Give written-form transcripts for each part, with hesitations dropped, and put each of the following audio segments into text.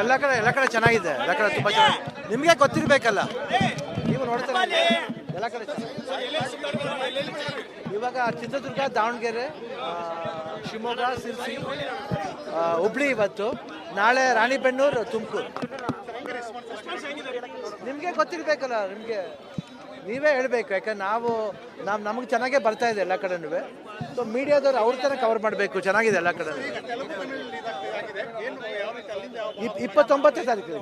ಎಲ್ಲ ಕಡೆ ಚೆನ್ನಾಗಿದೆ, ಎಲ್ಲ ಕಡೆ ತುಂಬ ಚೆನ್ನಾಗಿದೆ. ನಿಮಗೆ ಗೊತ್ತಿರಬೇಕಲ್ಲ, ನೀವು ನೋಡ್ತಾರೆ ಎಲ್ಲ ಕಡೆ ಇವಾಗ ಚಿತ್ರದುರ್ಗ, ದಾವಣಗೆರೆ, ಶಿವಮೊಗ್ಗ, ಶಿರ್ಸಿ, ಹುಬ್ಳಿ, ಇವತ್ತು ನಾಳೆ ರಾಣಿಬೆನ್ನೂರು, ತುಮಕೂರು. ನಿಮಗೆ ಗೊತ್ತಿರಬೇಕಲ್ಲ, ನೀವೇ ಹೇಳಬೇಕು. ಯಾಕಂದ್ರೆ ನಮಗೆ ಚೆನ್ನಾಗೇ ಬರ್ತಾ ಇದೆ ಎಲ್ಲ ಕಡೆನೂ. ಸೊ ಮೀಡಿಯಾದವ್ರು ಅವ್ರ ಥರ ಕವರ್ ಮಾಡಬೇಕು. ಚೆನ್ನಾಗಿದೆ ಎಲ್ಲ ಕಡೆ. 29ನೇ ತಾರೀಕು ಇದೆ.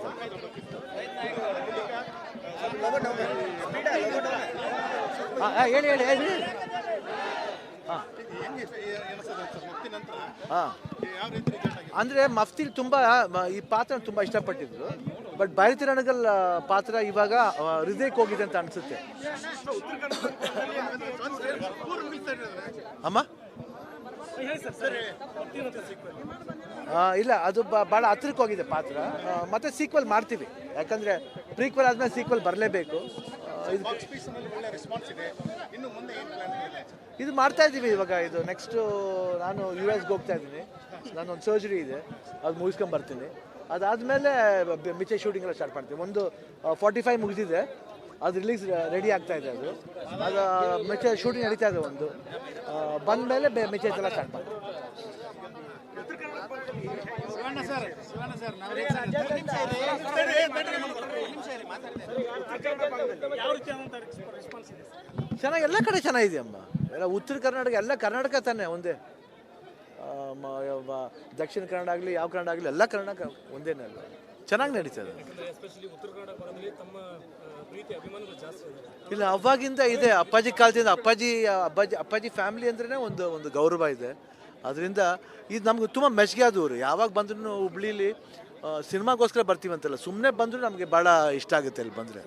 ಹೇಳಿ. ಅಂದರೆ ಮಫ್ತಿಲ್ ತುಂಬ ಈ ಪಾತ್ರ ತುಂಬ ಇಷ್ಟಪಟ್ಟಿದ್ರು. ಬಟ್ ಭಾರತಿ ರಣಗಲ್ ಪಾತ್ರ ಇವಾಗ ಹೃದಯಕ್ಕೆ ಹೋಗಿದೆ ಅಂತ ಅನಿಸುತ್ತೆ. ಅಮ್ಮ ಇಲ್ಲ, ಅದು ಭಾಳ ಹತ್ರಕ್ಕೆ ಹೋಗಿದೆ ಪಾತ್ರ. ಮತ್ತೆ ಸೀಕ್ವಲ್ ಮಾಡ್ತೀವಿ, ಯಾಕಂದರೆ ಪ್ರೀಕ್ವಲ್ ಆದಮೇಲೆ ಸೀಕ್ವಲ್ ಬರಲೇಬೇಕು. ಇದು ಮಾಡ್ತಾ ಇದ್ದೀವಿ ಇವಾಗ. ಇದು ನೆಕ್ಸ್ಟು ನಾನು US ಹೋಗ್ತಾ ಇದ್ದೀನಿ. ನಾನೊಂದು ಸರ್ಜರಿ ಇದೆ, ಅದು ಮುಗಿಸ್ಕೊಂಡು ಬರ್ತೀನಿ. ಅದಾದಮೇಲೆ ಮಿಚ್ಚೆ ಶೂಟಿಂಗ್ ಎಲ್ಲ ಸ್ಟಾರ್ಟ್ ಮಾಡ್ತೀವಿ. ಒಂದು 45 ಮುಗಿದಿದೆ, ಅದು ರಿಲೀಸ್ ರೆಡಿ ಆಗ್ತಾ ಇದೆ. ಅದು ಮಿಚ್ಚೆ ಶೂಟಿಂಗ್ ನಡೀತಾ ಇದೆ. ಒಂದು ಬಂದ ಮೇಲೆ ಮಿಚ್ಚೆ ಎಲ್ಲ ಸ್ಟಾರ್ಟ್ ಮಾಡ್ತೀವಿ. ಚೆನ್ನಾಗಿ ಎಲ್ಲ ಕಡೆ ಚೆನ್ನಾಗಿದೆಯಮ್ಮ. ಎಲ್ಲ ಉತ್ತರ ಕರ್ನಾಟಕ, ಎಲ್ಲ ಕರ್ನಾಟಕ ತಾನೆ ಒಂದೇ. ದಕ್ಷಿಣ ಕನ್ನಡ ಆಗಲಿ, ಯಾವ ಕನ್ನಡ ಆಗಲಿ, ಎಲ್ಲ ಕರ್ನಾಟಕ ಒಂದೇನೆ ಅಲ್ಲ. ಚೆನ್ನಾಗಿ ನಡೀತದೆ. ಇಲ್ಲ, ಅವಾಗಿಂದ ಇದೆ. ಅಪ್ಪಾಜಿ ಕಾಲದಿಂದ ಅಪ್ಪಾಜಿ ಫ್ಯಾಮಿಲಿ ಅಂದ್ರೇ ಒಂದು ಗೌರವ ಇದೆ. ಅದರಿಂದ ಇದು ನಮ್ಗೆ ತುಂಬ ಮೆಚ್ಚುಗೆ ಆದವರು. ಯಾವಾಗ ಬಂದ್ರೂ ಹುಬ್ಳಿಲಿ ಸಿನಿಮಾಗೋಸ್ಕರ ಬರ್ತೀವಂತಲ್ಲ, ಸುಮ್ಮನೆ ಬಂದರೂ ನಮಗೆ ಭಾಳ ಇಷ್ಟ ಆಗುತ್ತೆ ಅಲ್ಲಿ ಬಂದರೆ.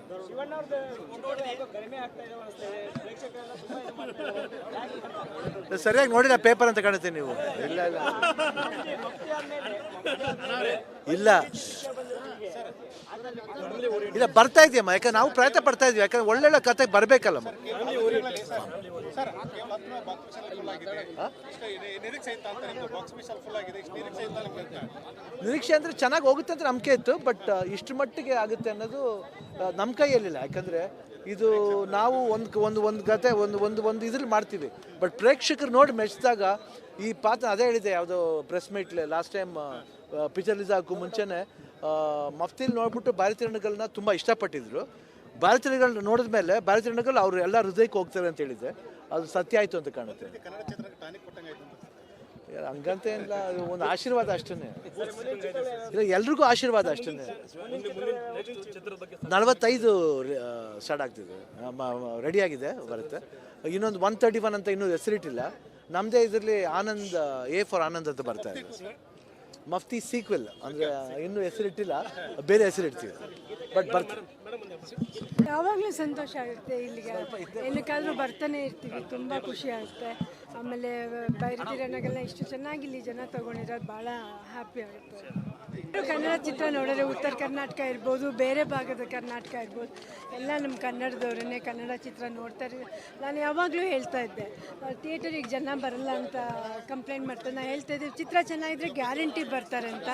ಸರಿಯಾಗಿ ನೋಡಿಲ್ಲ ಪೇಪರ್ ಅಂತ ಕಾಣುತ್ತೆ ನೀವು. ಇಲ್ಲ ಬರ್ತಾ ಇದೆಯಮ್ಮ. ಯಾಕಂದ್ರೆ ನಾವು ಪ್ರಯತ್ನ ಪಡ್ತಾ ಇದೀವಿ. ಯಾಕಂದ್ರೆ ಒಳ್ಳೊಳ್ಳೆ ಕತೆ ಬರಬೇಕಲ್ಲಮ್ಮ. ನಿರೀಕ್ಷೆ ಅಂದರೆ ಚೆನ್ನಾಗಿ ಹೋಗುತ್ತೆ ಅಂತ ನಂಬಿಕೆ ಇತ್ತು. ಬಟ್ ಇಷ್ಟು ಮಟ್ಟಿಗೆ ಆಗುತ್ತೆ ಅನ್ನೋದು ನಮ್ಮ ಕೈಯಲ್ಲಿಲ್ಲ. ಯಾಕಂದರೆ ಇದು ನಾವು ಒಂದು ಕತೆ ಒಂದು ಇದ್ರಲ್ಲಿ ಮಾಡ್ತೀವಿ. ಬಟ್ ಪ್ರೇಕ್ಷಕರು ನೋಡಿ ಮೆಚ್ಚಿದಾಗ ಈ ಪಾತ್ರ, ಅದೇ ಹೇಳಿದೆ ಯಾವುದೋ ಪ್ರೆಸ್ ಮೀಟ್ಲೆ ಲಾಸ್ಟ್ ಟೈಮ್ ಪಿಕ್ಚರ್ ರಿಲೀಸ್ ಆಗೋಕ್ಕೂ ಮುಂಚೆನೇ ಮಫ್ತಿಲ್ ನೋಡ್ಬಿಟ್ಟು ಭಾರತಿ ರಣಗಲ್ನ ತುಂಬ ಇಷ್ಟಪಟ್ಟಿದ್ರು. ಭಾರತಿ ರಣಗಲ್ ನೋಡಿದ ಮೇಲೆ ಭಾರತಿ ರಣಗಲ್ ಅವರು ಎಲ್ಲ ಹೃದಯಕ್ಕೆ ಹೋಗ್ತಾರೆ ಅಂತ ಹೇಳಿದೆ. ಅದು ಸತ್ಯ ಆಯಿತು ಅಂತ ಕಾಣುತ್ತೆ. ಹಂಗಂತ ಏನಿಲ್ಲ, ಒಂದು ಆಶೀರ್ವಾದ ಅಷ್ಟೇ. ಇಲ್ಲ, ಎಲ್ರಿಗೂ ಆಶೀರ್ವಾದ ಅಷ್ಟೇ. 45 ಸ್ಟಾರ್ಟ್ ಆಗ್ತಿದೆ, ರೆಡಿಯಾಗಿದೆ, ಬರುತ್ತೆ. ಇನ್ನೊಂದು 131 ಅಂತ ಇನ್ನೂ ಹೆಸರಿಟ್ಟಿಲ್ಲ. ನಮ್ಮದೇ ಇದರಲ್ಲಿ ಆನಂದ್, A ಫಾರ್ ಆನಂದ್ ಅಂತ ಬರ್ತಾ ಇದೆ. ಮಫ್ತಿ ಸೀಕ್ವೆಲ್ ಅಂದರೆ ಇನ್ನೂ ಹೆಸರಿಟ್ಟಿಲ್ಲ, ಬೇರೆ ಹೆಸರಿಡ್ತೀವಿ. ಬಟ್ ಬರ್ತೀವಿ. ಯಾವಾಗಲೂ ಸಂತೋಷ ಆಗುತ್ತೆ. ಇಲ್ಲಿಗೆ ಏನಕ್ಕಾದರೂ ಬರ್ತಾನೆ ಇರ್ತೀವಿ, ತುಂಬ ಖುಷಿ ಆಗುತ್ತೆ. ಆಮೇಲೆ ಭಾರತಿ ರಣಗಲ್ನ ಇಷ್ಟು ಚೆನ್ನಾಗಿ ಇಲ್ಲಿ ಜನ ತೊಗೊಂಡಿರೋದು ಭಾಳ ಹ್ಯಾಪಿ ಆಗುತ್ತೆ. ಕನ್ನಡ ಚಿತ್ರ ನೋಡಿದ್ರೆ ಉತ್ತರ ಕರ್ನಾಟಕ ಇರ್ಬೋದು, ಬೇರೆ ಭಾಗದ ಕರ್ನಾಟಕ ಇರ್ಬೋದು, ಎಲ್ಲ ನಮ್ಮ ಕನ್ನಡದವ್ರನ್ನೇ ಕನ್ನಡ ಚಿತ್ರ ನೋಡ್ತಾರೆ. ನಾನು ಯಾವಾಗಲೂ ಹೇಳ್ತಾ ಇದ್ದೆ, ಥಿಯೇಟರಿಗೆ ಜನ ಬರಲ್ಲ ಅಂತ ಕಂಪ್ಲೇಂಟ್ ಮಾಡ್ತಾರೆ. ನಾನು ಹೇಳ್ತಾ ಇದ್ದೆ, ಚಿತ್ರ ಚೆನ್ನಾಗಿದ್ರೆ ಗ್ಯಾರಂಟಿ ಬರ್ತಾರೆ ಅಂತ.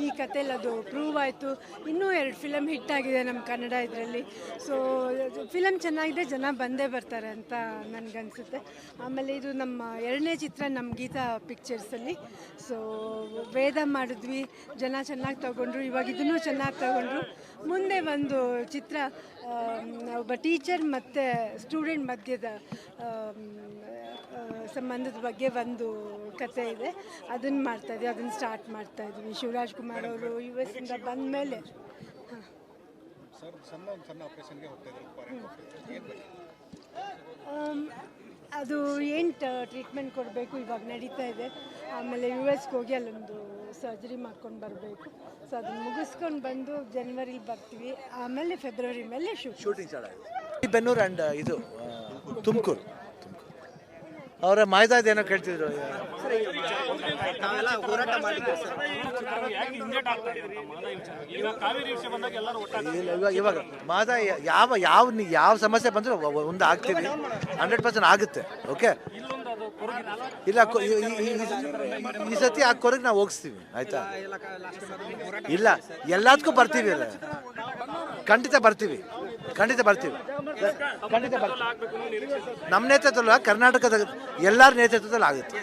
ಈ ಕಥೆಯಲ್ಲಿ ಅದು ಪ್ರೂವ್ ಆಯಿತು. ಇನ್ನೂ 2 ಫಿಲಮ್ ಹಿಟ್ ಆಗಿದೆ ನಮ್ಮ ಕನ್ನಡ ಇದರಲ್ಲಿ. ಸೊ ಫಿಲಮ್ ಚೆನ್ನಾಗಿದೆ, ಜನ ಬಂದೇ ಬರ್ತಾರೆ ಅಂತ ನನಗನ್ಸುತ್ತೆ. ಆಮೇಲೆ ಇದು ನಮ್ಮ 2ನೇ ಚಿತ್ರ ನಮ್ಮ ಗೀತಾ ಪಿಕ್ಚರ್ಸಲ್ಲಿ. ಸೊ ವೇದ ಮಾಡಿದ್ವಿ, ಜನ ಚೆನ್ನಾಗಿ ತಗೊಂಡ್ರು. ಇವಾಗ ಇದನ್ನು ಚೆನ್ನಾಗಿ ತಗೊಂಡ್ರು. ಮುಂದೆ ಒಂದು ಚಿತ್ರ ಒಬ್ಬ ಟೀಚರ್ ಮತ್ತು ಸ್ಟೂಡೆಂಟ್ ಮಧ್ಯದ ಸಂಬಂಧದ ಬಗ್ಗೆ ಒಂದು ಕತೆ ಇದೆ. ಅದನ್ನು ಮಾಡ್ತಾಯಿದ್ವಿ, ಅದನ್ನು ಸ್ಟಾರ್ಟ್ ಮಾಡ್ತಾಯಿದ್ವಿ. ಶಿವರಾಜ್ ಕುಮಾರ್ ಅವರು US ಇಂದ ಬಂದ ಮೇಲೆ ಅದು ಏನು ಟ್ರೀಟ್ಮೆಂಟ್ ಕೊಡಬೇಕು ಇವಾಗ ನಡೀತಾ ಇದೆ. ಆಮೇಲೆ USಗೆ ಹೋಗಿ ಅಲ್ಲೊಂದು ಸರ್ಜರಿ ಮಾಡ್ಕೊಂಡು ಬರಬೇಕು. ಸೊ ಅದನ್ನು ಮುಗಿಸ್ಕೊಂಡು ಬಂದು ಜನವರಿಲಿ ಬರ್ತೀವಿ. ಆಮೇಲೆ ಫೆಬ್ರವರಿ ಮೇಲೆ ಶೂಟಿಂಗ್ ಸ್ಟಾರ್ಟ್ ಆಗಿದೆ. ಬೆನ್ನೂರು ಆ್ಯಂಡ್ ಇದು ತುಮಕೂರು. ಅವರ ಮಾಯ್ದಾದ ಏನೋ ಕೇಳ್ತಿದ್ರು. ಇವಾಗ ಮಾದ ಯಾವ ಸಮಸ್ಯೆ ಬಂದರೂ ಒಂದು ಆಗ್ತೀವಿ, 100% ಆಗುತ್ತೆ. ಓಕೆ, ಇಲ್ಲ ಈ ಸತಿ ಆ ಕೊರಗೆ ನಾವು ಹೋಗಿಸ್ತೀವಿ ಆಯ್ತಾ. ಇಲ್ಲ ಎಲ್ಲದಕ್ಕೂ ಬರ್ತೀವಿ, ಖಂಡಿತ ಬರ್ತೀವಿ. ನಮ್ಮ ನೇತೃತ್ವದಲ್ಲಿ, ಕರ್ನಾಟಕದ ಎಲ್ಲರ ನೇತೃತ್ವದಲ್ಲಿ ಆಗುತ್ತೆ.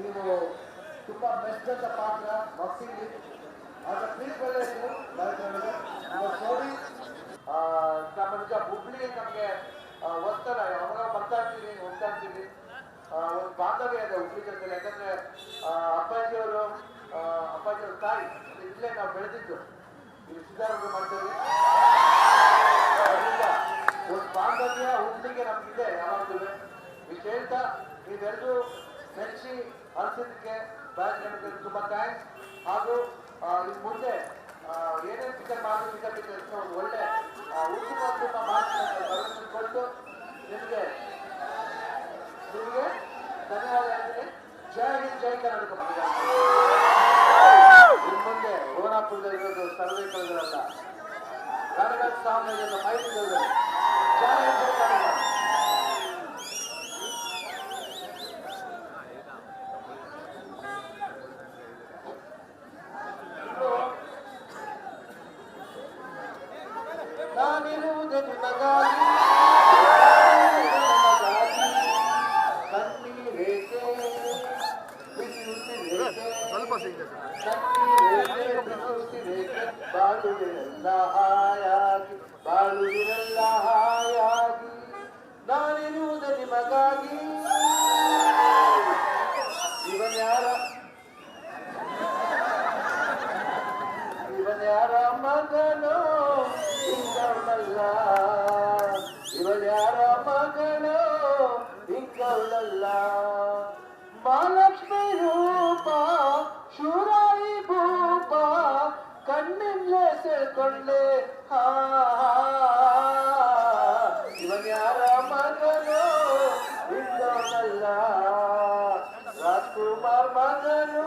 ನೀವು ತುಂಬ ಮೆಚ್ಚದ ಪಾತ್ರ ಮಕ್ಕಳಿಗೆ ಆಗ ಪ್ಲೀಸ್ ಒಳ್ಳೆಯದು ನೋಡಿ ನಮ್ಮ ನಿಜ ಹುಬ್ಳಿ ನಮಗೆ ಒತ್ತಡ ಯಾವಾಗ ಬರ್ತಾ ಇರ್ತೀವಿ ಹೋಗ್ತಾ ಇರ್ತೀವಿ ಒಂದು ಬಾಂಧವ್ಯ ಇದೆ ಹುಬ್ಳಿ ಜೊತೆ. ಯಾಕಂದ್ರೆ ಅಪ್ಪಾಜಿಯವರು ತಾಯಿ ಇಲ್ಲೇ ನಾವು ಬೆಳೆದಿದ್ದು ಇಲ್ಲಿ ಸಿದ್ಧಾರ್ಥ ಮಾಡ್ತೇವೆ. ಒಂದು ಬಾಂಧವ್ಯ ಹುಬ್ಳಿಗೆ ನಮಗಿದೆ ಯಾವಾಗಲೂ. ಇದು ಹೇಳ್ತಾ ನೀವೆಲ್ಲರೂ ಮೆಚ್ಚಿ ಅನಿಸಿದ್ದಕ್ಕೆ ನಿಮಗೆ ತುಂಬ ಥ್ಯಾಂಕ್ಸ್. ಹಾಗೂ ಇನ್ನು ಮುಂದೆ ಏನೇನು ಪಿಕ್ಚರ್ ಮಾಡಬೇಕು ಒಂದು ಒಳ್ಳೆ ಉತ್ತಮ ಮಾತನ್ನು ಕೊಟ್ಟು ನಿಮಗೆ ಧನ್ಯವಾದ ಹೇಳ್ತೀನಿ. ಜೈ ಹಿಂದ್, ಜೈ ಕರ್ನಾಟಕ. ಇನ್ನು ಮುಂದೆ ಗೋನಾಪುರದಲ್ಲಿರೋದು ಸರ್ವೇಕಲ್ಗಳಲ್ಲ, ಕನಗಲ್ ಸಾಮ್ರಾಜ್ಯದ ಮೈಸೂರು. ಜೈ ಹಿಂದ್, ಜೈ ಕರ್ನಾಟಕ. ನಾನಿರುವುದೇ ನಿಮಗಾಗಿ ಕಣ್ಣೀರೇಕೆ ಬಿಸಿ ಉಸಿರೇಕೆ ಬಾಳುವಿರಲ್ಲ ಹಾಯಾಗಿ ಬಾಳುವಿರಲ್ಲ ಹಾಯಾಗಿ ನಾನಿರುವುದೇ ನಿಮಗಾಗಿ ಇವನ್ಯಾರ ಮಗನೋ ಇಂಕವಳಲ್ಲ ಇವನ್ಯಾರ ಮಗನೋ ಇಂಕವಳಲ್ಲ ಮಹಾಲಕ್ಷ್ಮಿ ರೂಪ ಶೂರಾಯಿ ಭೂಪ ಕಣ್ಣಿಂದಲೇ ಸೇರ್ಕೊಂಡೆ ಇವನ್ಯಾರ ಮಗನೋ ಇಂಕವಳಲ್ಲ ರಾಜ್ಕುಮಾರ್ ಮಗನು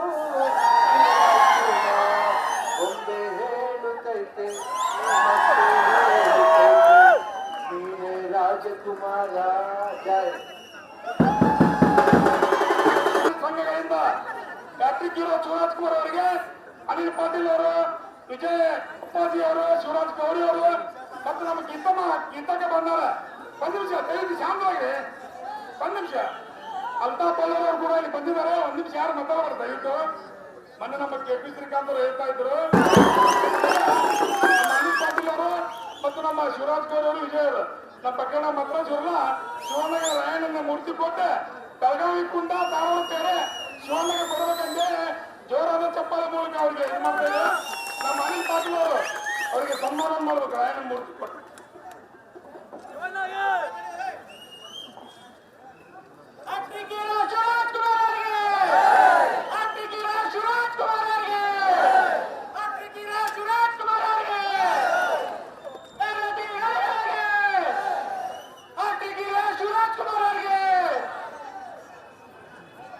ಒಂದೇ ಹೇಳುತ್ತೈತೆ ನೀನೇ ರಾಜಕುಮಾರ ಜಯ ಸಂಘಗಳಿಂದ ಡಾಕ್ಟರ್ ಶಿವರಾಜ್ ಕುಮಾರ್ ಅವರಿಗೆ ಅನಿಲ್ ಪಾಟೀಲ್ ಅವರು ವಿಜಯ್ ಅಪ್ಪಾಜಿ ಅವರು ಶಿವರಾಜ್ ಗೌರಿ ಅವರು ಮತ್ತು ನಮ್ಮ ಗೀತಕ್ಕೆ ಬಂದಾರೆ ಒಂದು ನಿಮಿಷ ದಯವಿಟ್ಟು ಶಾಂತವಾಗಿ ಒಂದು ನಿಮಿಷ ಅಲ್ತಾಫ್ ಪಲ್ಲರ್ ಅವರು ಕೂಡ ಇಲ್ಲಿ ಬಂದಿದ್ದಾರೆ ಒಂದು ನಿಮಿಷ ಯಾರು ಮಾತಾಡೋರು ದಯವಿಟ್ಟು ಮೊನ್ನೆ ನಮ್ಮ ಕೆಪಿ ಶ್ರೀಕಾಂತ್ ಅವರು ಹೇಳ್ತಾ ಇದ್ರು ಅನಿಲ್ ಪಾಟೀಲ್ ಅವರು ಮತ್ತು ನಮ್ಮ ಶಿವರಾಜ್ ಗೌರಿ ಅವರು ವಿಜಯ್ ಅವರು ನಮ್ಮ ಬಗ್ಗೆ ನಮ್ಮ ಹತ್ರ ಶಿವನಗ ರಾಯಣ್ಣನ ಮೂರ್ತಿ ಕೊಟ್ಟೆ ಬೆಳಗಾವಿ ಕುಂಡ ಧಾರವಾಡ ಬೇರೆ ಶಿವನಗ ಕೊಡಬೇಕಂದ್ರೆ ಜೋರಾದ ಚಪ್ಪಾಳೆ ಮೂಲಕ ಅವ್ರಿಗೆ ಏನ್ ಮಾಡ್ತಾರೆ ನಮ್ಮ ಅನಿಲ್ ಪಾಟೀಲ್ ಅವರು ಅವರಿಗೆ ಸನ್ಮಾನ ಮಾಡ್ಬೇಕು ರಾಯಣ್ಣನ ಮೂರ್ತಿ ಕೊಟ್ಟು